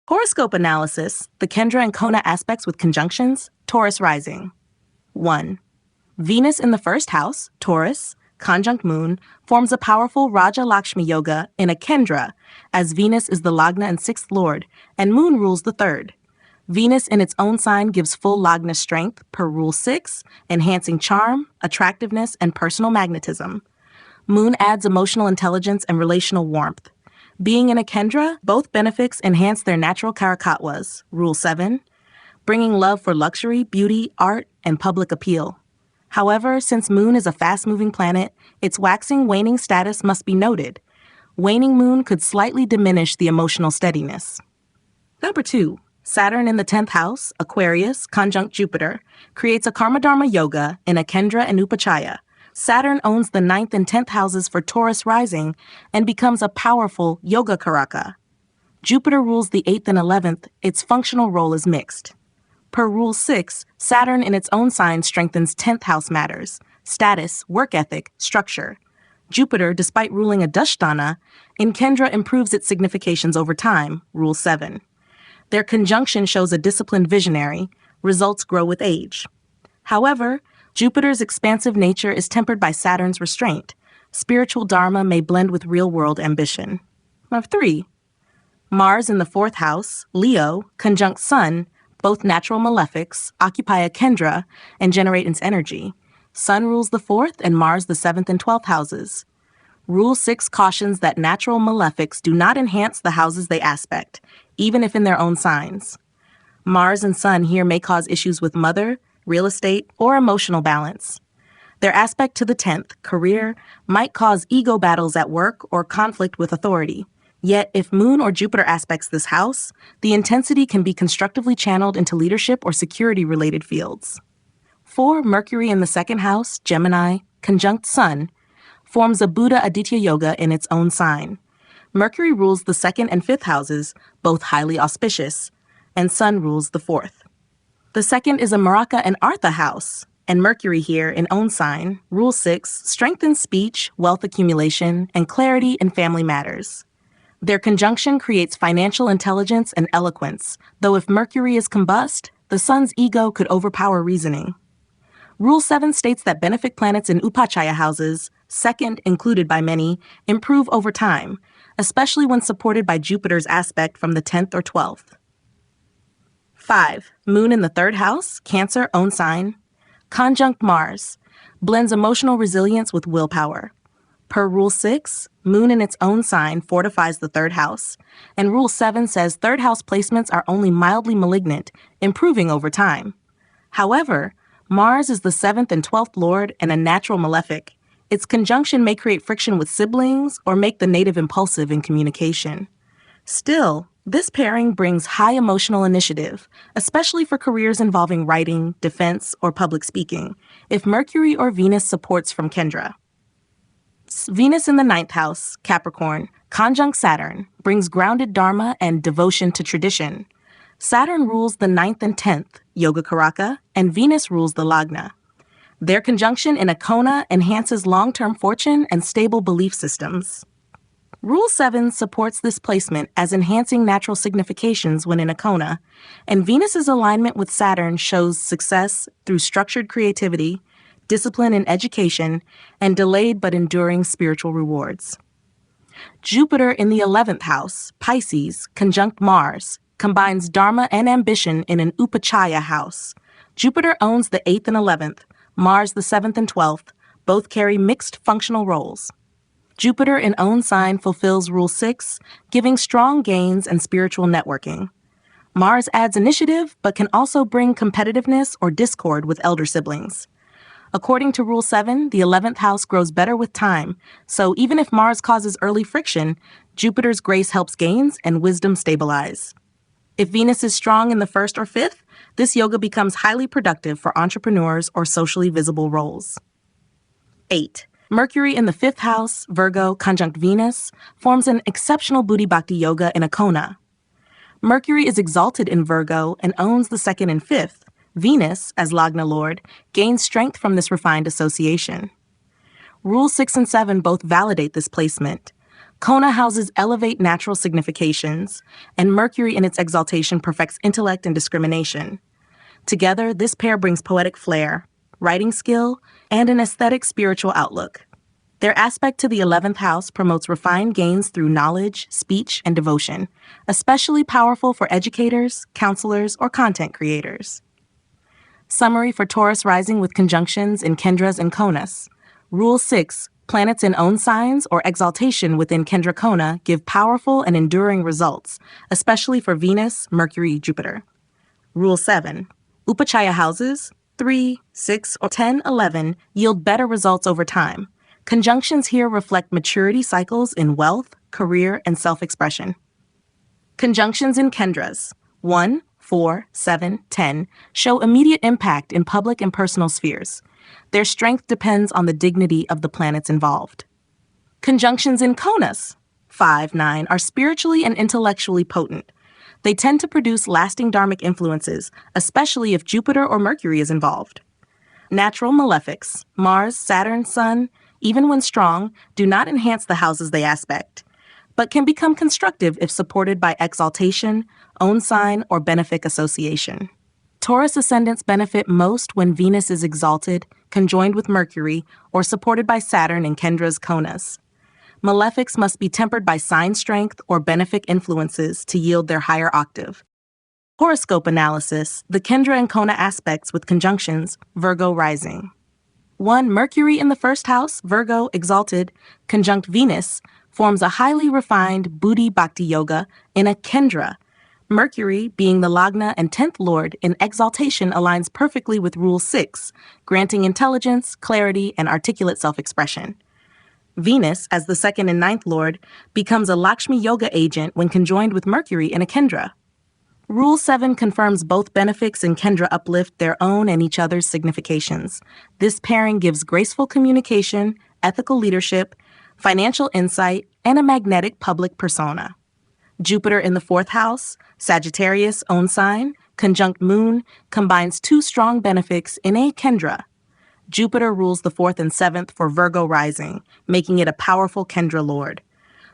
Horoscope analysis, the Kendra and Kona aspects with conjunctions, Taurus rising. 1. Venus in the first house, Taurus, conjunct Moon, forms a powerful Raja Lakshmi Yoga in a Kendra, as Venus is the Lagna and sixth lord, and Moon rules the third. Venus in its own sign gives full Lagna strength per Rule 6, enhancing charm, attractiveness, and personal magnetism. Moon adds emotional intelligence and relational warmth. Being in a Kendra, both benefics enhance their natural Karakatwas, Rule 7, bringing love for luxury, beauty, art, and public appeal. However, since Moon is a fast-moving planet, its waxing-waning status must be noted. Waning Moon could slightly diminish the emotional steadiness. Number 2. Saturn in the 10th house, Aquarius, conjunct Jupiter, creates a Karma-Dharma Yoga in a Kendra and Upachaya. Saturn owns the 9th and 10th houses for Taurus rising and becomes a powerful Yoga Karaka. Jupiter rules the 8th and 11th, its functional role is mixed. Per Rule 6, Saturn in its own sign strengthens 10th house matters, status, work ethic, structure. Jupiter, despite ruling a Dashtana, in Kendra improves its significations over time, Rule 7. Their conjunction shows a disciplined visionary, results grow with age. However, Jupiter's expansive nature is tempered by Saturn's restraint. Spiritual Dharma may blend with real-world ambition. Number 3. Mars in the 4th house, Leo, conjunct Sun, both natural malefics, occupy a Kendra and generate its energy. Sun rules the 4th and Mars the 7th and 12th houses. Rule 6 cautions that natural malefics do not enhance the houses they aspect, even if in their own signs. Mars and Sun here may cause issues with mother, real estate, or emotional balance. Their aspect to the 10th, career, might cause ego battles at work or conflict with authority. Yet, if Moon or Jupiter aspects this house, the intensity can be constructively channeled into leadership or security-related fields. 4. Mercury in the 2nd house, Gemini, conjunct Sun, forms a Buddha Aditya Yoga in its own sign. Mercury rules the 2nd and 5th houses, both highly auspicious, and Sun rules the 4th. The 2nd is a Maraka and Artha house, and Mercury here in own sign, Rule 6, strengthens speech, wealth accumulation, and clarity in family matters. Their conjunction creates financial intelligence and eloquence, though if Mercury is combust, the Sun's ego could overpower reasoning. Rule 7 states that benefic planets in Upachaya houses, 2nd included by many, improve over time, especially when supported by Jupiter's aspect from the 10th or 12th. 5. Moon in the 3rd house, Cancer, own sign, conjunct Mars, blends emotional resilience with willpower. Per Rule 6, Moon in its own sign fortifies the 3rd house, and Rule 7 says 3rd house placements are only mildly malignant, improving over time. However, Mars is the 7th and 12th lord and a natural malefic. Its conjunction may create friction with siblings or make the native impulsive in communication. Still, this pairing brings high emotional initiative, especially for careers involving writing, defense, or public speaking, if Mercury or Venus supports from Kendra. Venus in the 9th house, Capricorn, conjunct Saturn, brings grounded Dharma and devotion to tradition. Saturn rules the 9th and 10th, Yoga Karaka, and Venus rules the Lagna. Their conjunction in a Kona enhances long-term fortune and stable belief systems. Rule 7 supports this placement as enhancing natural significations when in a Kona, and Venus's alignment with Saturn shows success through structured creativity, discipline in education, and delayed but enduring spiritual rewards. Jupiter in the 11th house, Pisces, conjunct Mars, combines Dharma and ambition in an Upachaya house. Jupiter owns the 8th and 11th, Mars the 7th and 12th, both carry mixed functional roles. Jupiter in own sign fulfills Rule 6, giving strong gains and spiritual networking. Mars adds initiative, but can also bring competitiveness or discord with elder siblings. According to Rule 7, the 11th house grows better with time, so even if Mars causes early friction, Jupiter's grace helps gains and wisdom stabilize. If Venus is strong in the 1st or 5th, this yoga becomes highly productive for entrepreneurs or socially visible roles. 8. Mercury in the 5th house, Virgo, conjunct Venus, forms an exceptional Buddhi Bhakti Yoga in a Kona. Mercury is exalted in Virgo and owns the 2nd and 5th. Venus, as Lagna Lord, gains strength from this refined association. Rule 6 and 7 both validate this placement. Kona houses elevate natural significations, and Mercury in its exaltation perfects intellect and discrimination. Together, this pair brings poetic flair, writing skill, and an aesthetic spiritual outlook. Their aspect to the 11th house promotes refined gains through knowledge, speech, and devotion, especially powerful for educators, counselors, or content creators. Summary for Taurus rising with conjunctions in Kendras and Konas. Rule 6. Planets in own signs or exaltation within Kendra Kona give powerful and enduring results, especially for Venus, Mercury, Jupiter. Rule 7. Upachaya houses, 3, 6, or 10, 11, yield better results over time. Conjunctions here reflect maturity cycles in wealth, career, and self-expression. Conjunctions in Kendras, 1, 4, 7, 10, show immediate impact in public and personal spheres. Their strength depends on the dignity of the planets involved. Conjunctions in Konas, 5, 9, are spiritually and intellectually potent. They tend to produce lasting dharmic influences, especially if Jupiter or Mercury is involved. Natural malefics, Mars, Saturn, Sun, even when strong, do not enhance the houses they aspect, but can become constructive if supported by exaltation, own sign, or benefic association. Taurus ascendants benefit most when Venus is exalted, conjoined with Mercury, or supported by Saturn and Kendras Konas. Malefics must be tempered by sign strength or benefic influences to yield their higher octave. Horoscope analysis, the Kendra and Kona aspects with conjunctions, Virgo rising. 1. Mercury in the first house, Virgo, exalted, conjunct Venus, forms a highly refined Buddhi Bhakti Yoga in a Kendra. Mercury, being the Lagna and 10th Lord in exaltation, aligns perfectly with Rule 6, granting intelligence, clarity, and articulate self-expression. Venus, as the 2nd and 9th Lord, becomes a Lakshmi Yoga agent when conjoined with Mercury in a Kendra. Rule 7 confirms both benefics and Kendra uplift their own and each other's significations. This pairing gives graceful communication, ethical leadership, financial insight, and a magnetic public persona. Jupiter in the 4th house, Sagittarius, own sign, conjunct Moon, combines two strong benefics in a Kendra. Jupiter rules the 4th and 7th for Virgo rising, making it a powerful Kendra lord.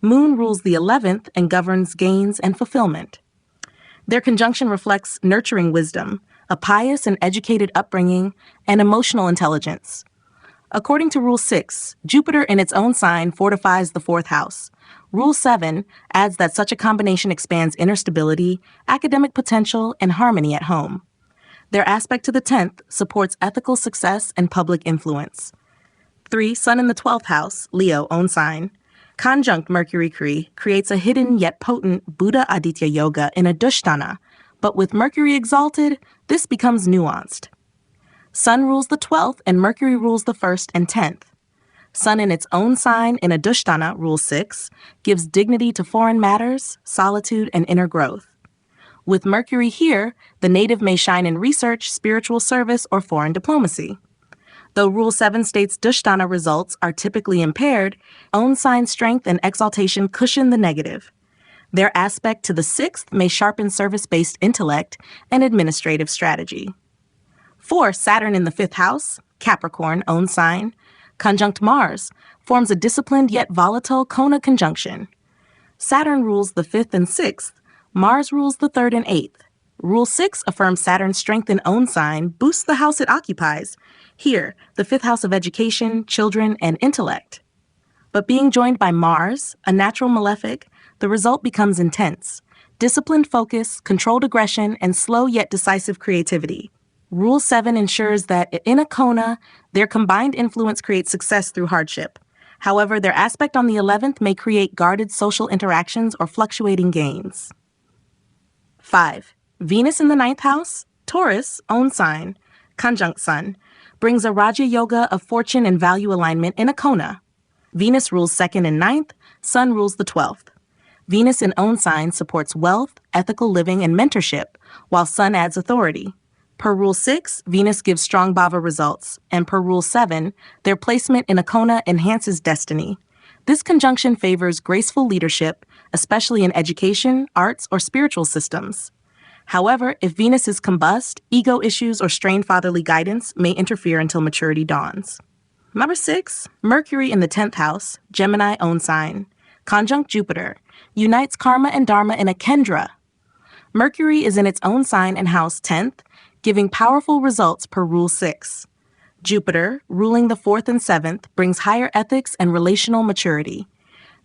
Moon rules the 11th and governs gains and fulfillment. Their conjunction reflects nurturing wisdom, a pious and educated upbringing, and emotional intelligence. According to Rule 6, Jupiter in its own sign fortifies the 4th house. Rule 7 adds that such a combination expands inner stability, academic potential, and harmony at home. Their aspect to the 10th supports ethical success and public influence. 3. Sun in the 12th house, Leo, own sign, conjunct Mercury creates a hidden yet potent Buddha Aditya Yoga in a Dushtana, but with Mercury exalted, this becomes nuanced. Sun rules the 12th and Mercury rules the 1st and 10th. Sun in its own sign in a Dushtana, Rule 6, gives dignity to foreign matters, solitude, and inner growth. With Mercury here, the native may shine in research, spiritual service, or foreign diplomacy. Though Rule 7 states Dushtana results are typically impaired, own sign strength and exaltation cushion the negative. Their aspect to the 6th may sharpen service-based intellect and administrative strategy. 4. Saturn in the 5th house, Capricorn, own sign, conjunct Mars, forms a disciplined yet volatile Kona conjunction. Saturn rules the 5th and 6th, Mars rules the 3rd and 8th. Rule 6 affirms Saturn's strength in own sign boosts the house it occupies. Here, the 5th house of education, children, and intellect. But being joined by Mars, a natural malefic, the result becomes intense. Disciplined focus, controlled aggression, and slow yet decisive creativity. Rule 7 ensures that in a Kona, their combined influence creates success through hardship. However, their aspect on the 11th may create guarded social interactions or fluctuating gains. 5. Venus in the 9th house, Taurus, own sign, conjunct Sun, brings a Raja Yoga of fortune and value alignment in a Kona. Venus rules 2nd and 9th, Sun rules the 12th. Venus in own sign supports wealth, ethical living, and mentorship, while Sun adds authority. Per Rule 6, Venus gives strong bhava results, and per Rule 7, their placement in a Kona enhances destiny. This conjunction favors graceful leadership, especially in education, arts, or spiritual systems. However, if Venus is combust, ego issues or strained fatherly guidance may interfere until maturity dawns. Number 6, Mercury in the 10th house, Gemini, own sign, conjunct Jupiter, unites karma and dharma in a Kendra. Mercury is in its own sign in house 10th, giving powerful results per Rule 6. Jupiter, ruling the 4th and 7th, brings higher ethics and relational maturity.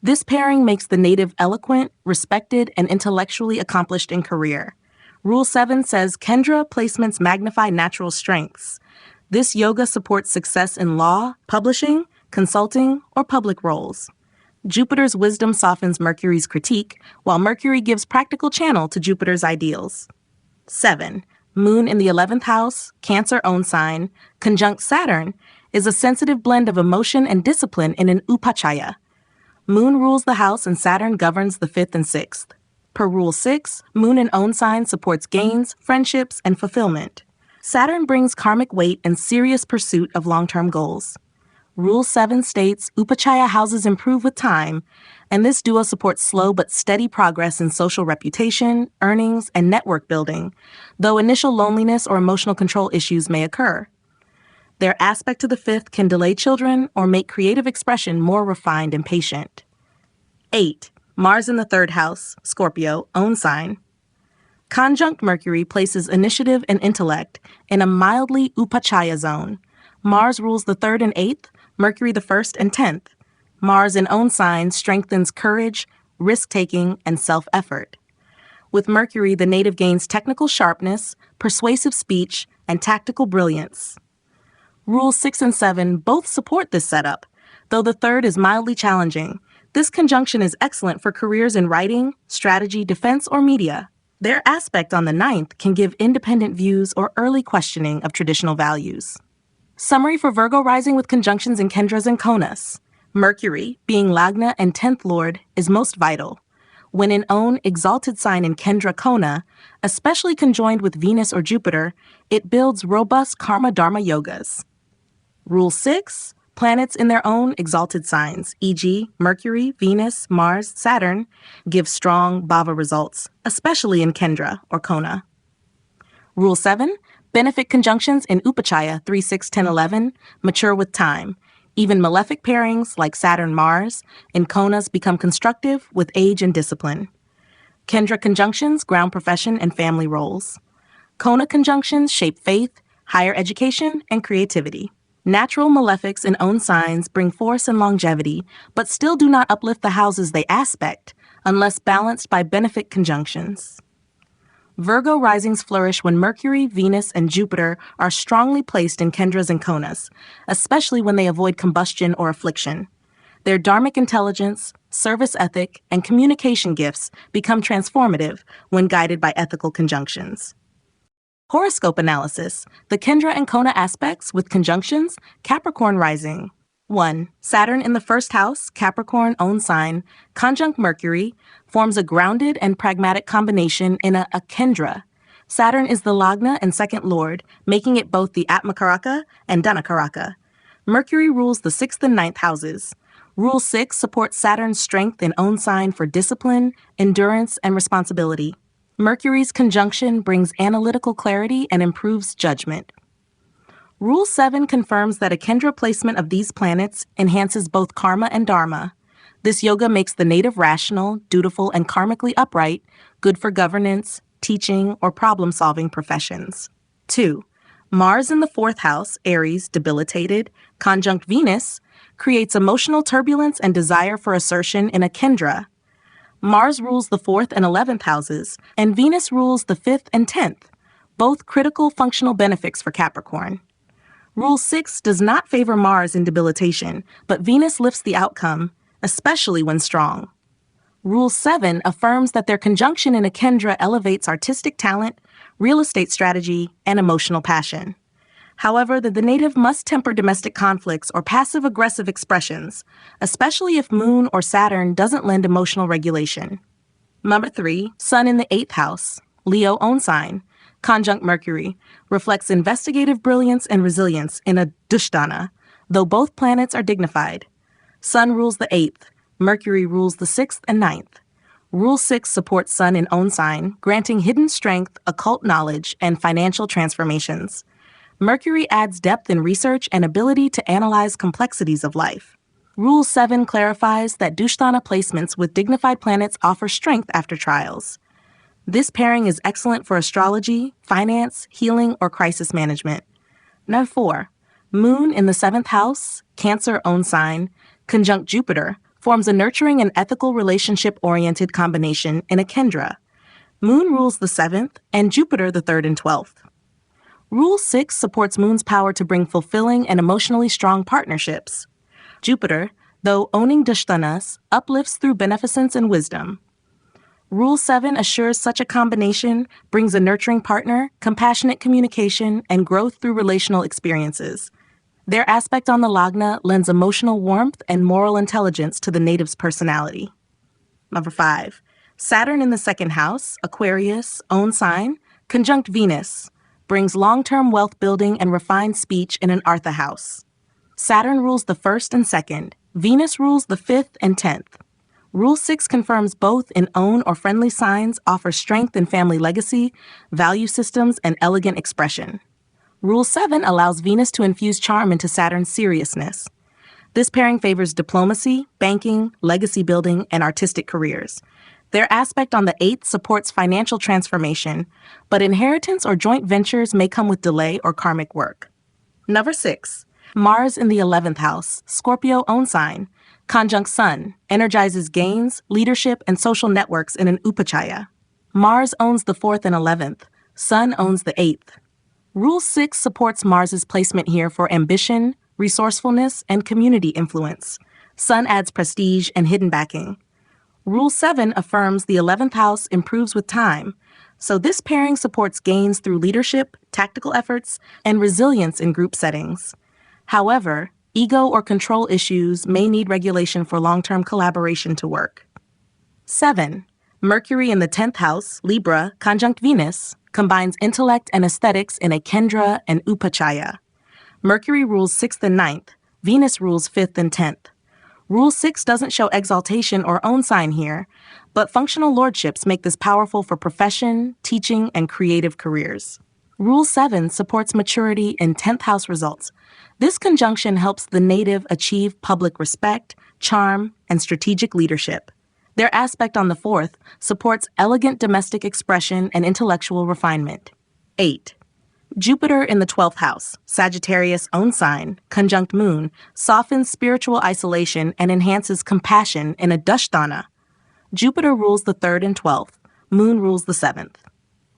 This pairing makes the native eloquent, respected, and intellectually accomplished in career. Rule 7 says Kendra placements magnify natural strengths. This yoga supports success in law, publishing, consulting, or public roles. Jupiter's wisdom softens Mercury's critique, while Mercury gives practical channel to Jupiter's ideals. 7. Moon in the 11th house, Cancer own sign, conjunct Saturn, is a sensitive blend of emotion and discipline in an Upachaya. Moon rules the house and Saturn governs the 5th and 6th. Per Rule 6, Moon in own sign supports gains, friendships, and fulfillment. Saturn brings karmic weight and serious pursuit of long-term goals. Rule 7 states Upachaya houses improve with time, and this duo supports slow but steady progress in social reputation, earnings, and network building, though initial loneliness or emotional control issues may occur. Their aspect to the 5th can delay children or make creative expression more refined and patient. 8. Mars in the 3rd house, Scorpio, own sign. Conjunct Mercury places initiative and intellect in a mildly Upachaya zone. Mars rules the 3rd and 8th, Mercury the 1st and 10th. Mars in own sign strengthens courage, risk-taking, and self-effort. With Mercury, the native gains technical sharpness, persuasive speech, and tactical brilliance. Rules 6 and 7 both support this setup, though the 3rd is mildly challenging. This conjunction is excellent for careers in writing, strategy, defense, or media. Their aspect on the 9th can give independent views or early questioning of traditional values. Summary for Virgo rising with conjunctions in Kendras and Konas. Mercury, being Lagna and 10th Lord, is most vital. When in own exalted sign in Kendra Kona, especially conjoined with Venus or Jupiter, it builds robust karma dharma yogas. Rule 6, planets in their own exalted signs, e.g. Mercury, Venus, Mars, Saturn, give strong bhava results, especially in Kendra or Kona. Rule 7, benefic conjunctions in Upachaya 3, 6, 10, 11 mature with time. Even malefic pairings like Saturn-Mars in Konas become constructive with age and discipline. Kendra conjunctions ground profession and family roles. Kona conjunctions shape faith, higher education, and creativity. Natural malefics in own signs bring force and longevity, but still do not uplift the houses they aspect, unless balanced by benefic conjunctions. Virgo risings flourish when Mercury, Venus, and Jupiter are strongly placed in Kendras and Konas, especially when they avoid combustion or affliction. Their dharmic intelligence, service ethic, and communication gifts become transformative when guided by ethical conjunctions. Horoscope analysis, the Kendra and Kona aspects with conjunctions, Capricorn rising. 1. Saturn in the 1st house, Capricorn own sign, conjunct Mercury, forms a grounded and pragmatic combination in a Kendra. Saturn is the Lagna and 2nd Lord, making it both the Atma Karaka and Dana Karaka. Mercury rules the 6th and 9th houses. Rule 6 supports Saturn's strength in own sign for discipline, endurance, and responsibility. Mercury's conjunction brings analytical clarity and improves judgment. Rule 7 confirms that a Kendra placement of these planets enhances both karma and dharma. This yoga makes the native rational, dutiful, and karmically upright, good for governance, teaching, or problem-solving professions. 2. Mars in the 4th house, Aries, debilitated, conjunct Venus, creates emotional turbulence and desire for assertion in a Kendra. Mars rules the 4th and 11th houses, and Venus rules the 5th and 10th, both critical functional benefics for Capricorn. Rule 6 does not favor Mars in debilitation, but Venus lifts the outcome, especially when strong. Rule 7 affirms that their conjunction in a Kendra elevates artistic talent, real estate strategy, and emotional passion. However, the native must temper domestic conflicts or passive-aggressive expressions, especially if Moon or Saturn doesn't lend emotional regulation. Number 3, Sun in the 8th house, Leo own sign, conjunct Mercury, reflects investigative brilliance and resilience in a Dushtana, though both planets are dignified. Sun rules the 8th, Mercury rules the 6th and 9th. Rule 6 supports Sun in own sign, granting hidden strength, occult knowledge, and financial transformations. Mercury adds depth in research and ability to analyze complexities of life. Rule 7 clarifies that Dushtana placements with dignified planets offer strength after trials. This pairing is excellent for astrology, finance, healing, or crisis management. Number 4. Moon in the 7th house, Cancer own sign, conjunct Jupiter, forms a nurturing and ethical relationship-oriented combination in a Kendra. Moon rules the 7th, and Jupiter the 3rd and 12th. Rule 6 supports Moon's power to bring fulfilling and emotionally strong partnerships. Jupiter, though owning Dashtanas, uplifts through beneficence and wisdom. Rule 7 assures such a combination brings a nurturing partner, compassionate communication, and growth through relational experiences. Their aspect on the Lagna lends emotional warmth and moral intelligence to the native's personality. Number 5. Saturn in the 2nd house, Aquarius, own sign, conjunct Venus, brings long-term wealth building and refined speech in an Artha house. Saturn rules the 1st and 2nd. Venus rules the 5th and 10th. Rule 6 confirms both in own or friendly signs offer strength in family legacy, value systems, and elegant expression. Rule 7 allows Venus to infuse charm into Saturn's seriousness. This pairing favors diplomacy, banking, legacy building, and artistic careers. Their aspect on the 8th supports financial transformation, but inheritance or joint ventures may come with delay or karmic work. Number 6. Mars in the 11th house, Scorpio own sign, conjunct Sun, energizes gains, leadership, and social networks in an Upachaya. Mars owns the 4th and 11th. Sun owns the 8th. Rule 6 supports Mars's placement here for ambition, resourcefulness, and community influence. Sun adds prestige and hidden backing. Rule 7 affirms the 11th house improves with time, so this pairing supports gains through leadership, tactical efforts, and resilience in group settings. However, ego or control issues may need regulation for long-term collaboration to work. 7. Mercury in the 10th house, Libra, conjunct Venus, combines intellect and aesthetics in a Kendra and Upachaya. Mercury rules 6th and 9th. Venus rules 5th and 10th. Rule 6 doesn't show exaltation or own sign here, but functional lordships make this powerful for profession, teaching, and creative careers. Rule 7 supports maturity in 10th house results. This conjunction helps the native achieve public respect, charm, and strategic leadership. Their aspect on the 4th supports elegant domestic expression and intellectual refinement. 8. Jupiter in the 12th house, Sagittarius own sign, conjunct Moon, softens spiritual isolation and enhances compassion in a Dashtana. Jupiter rules the 3rd and 12th. Moon rules the 7th.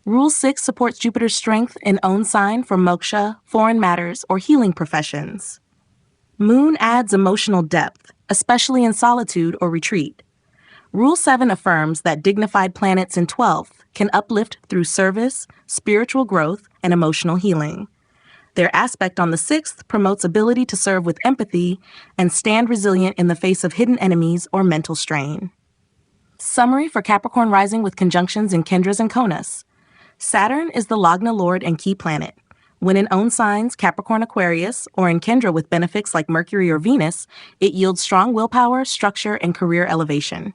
Rule 6 supports Jupiter's strength in own sign for moksha, foreign matters, or healing professions. Moon adds emotional depth, especially in solitude or retreat. Rule 7 affirms that dignified planets in 12th can uplift through service, spiritual growth, and emotional healing. Their aspect on the 6th promotes ability to serve with empathy and stand resilient in the face of hidden enemies or mental strain. Summary for Capricorn rising with conjunctions in Kendras and Konas. Saturn is the Lagna lord and key planet. When in own signs, Capricorn Aquarius, or in Kendra with benefics like Mercury or Venus, it yields strong willpower, structure, and career elevation.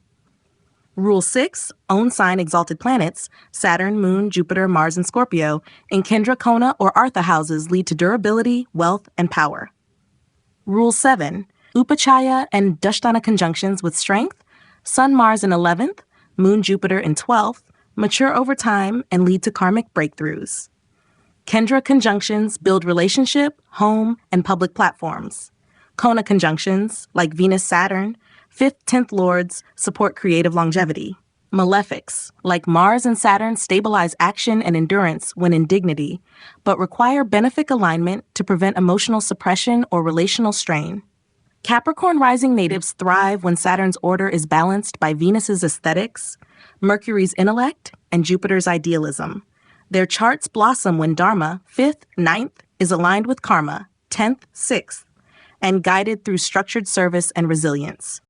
Rule 6, own sign exalted planets, Saturn, Moon, Jupiter, Mars, and Scorpio, in Kendra Kona or Artha houses lead to durability, wealth, and power. Rule 7, Upachaya and Dashtana conjunctions with strength, Sun, Mars in 11th, Moon, Jupiter in 12th, mature over time and lead to karmic breakthroughs. Kendra conjunctions build relationship, home, and public platforms. Kona conjunctions, like Venus-Saturn, 5th, 10th lords, support creative longevity. Malefics, like Mars and Saturn, stabilize action and endurance when in dignity, but require benefic alignment to prevent emotional suppression or relational strain. Capricorn rising natives thrive when Saturn's order is balanced by Venus's aesthetics, Mercury's intellect, and Jupiter's idealism. Their charts blossom when Dharma, 5th, 9th, is aligned with Karma, 10th, 6th, and guided through structured service and resilience.